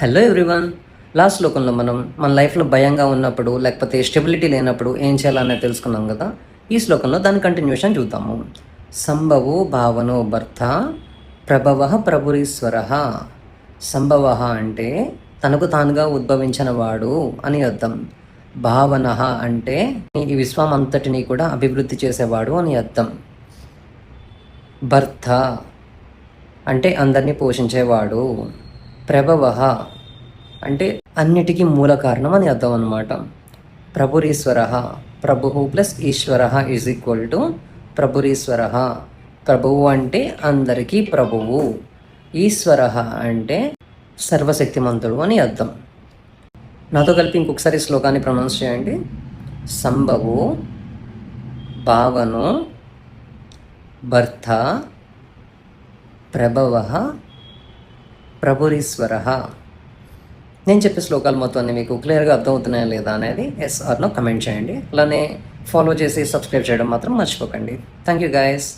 Hello everyone. Last శ్లోకంలో మనం మన లైఫ్లో భయంగా ఉన్నప్పుడు లేకపోతే స్టెబిలిటీ లేనప్పుడు ఏం చేయాలనేది తెలుసుకున్నాం కదా. ఈ శ్లోకంలో దాని కంటిన్యూషన్ చూద్దాము. సంభవో భావనో భర్త ప్రభవ ప్రభురీశ్వర. సంభవ అంటే తనకు తానుగా ఉద్భవించిన వాడు అని అర్థం. భావన అంటే ఈ విశ్వం అంతటినీ కూడా అభివృద్ధి చేసేవాడు అని అర్థం. భర్త అంటే అందరినీ పోషించేవాడు. ప్రభవ అంటే అన్నిటికీ మూల కారణం అని అర్థం అన్నమాట. ప్రభురీశ్వర, ప్రభువు ప్లస్ ఈశ్వర ఈజ్ ఈక్వల్ టు ప్రభురీశ్వర. ప్రభువు అంటే అందరికీ ప్రభువు, ఈశ్వర అంటే సర్వశక్తిమంతుడు అని అర్థం. నాతో కలిపి ఇంకొకసారి శ్లోకాన్ని ప్రొనౌన్స్ చేయండి. సంభవు భావను భర్త ప్రభవ ప్రభురీశ్వర. నేను చెప్పే శ్లోకాలు మొత్తం అన్నీ మీకు క్లియర్గా అర్థమవుతున్నాయా లేదా అనేది ఎస్ ఆర్ నో కమెంట్ చేయండి. అలానే ఫాలో చేసి సబ్స్క్రైబ్ చేయడం మాత్రం మర్చిపోకండి. Thank you guys.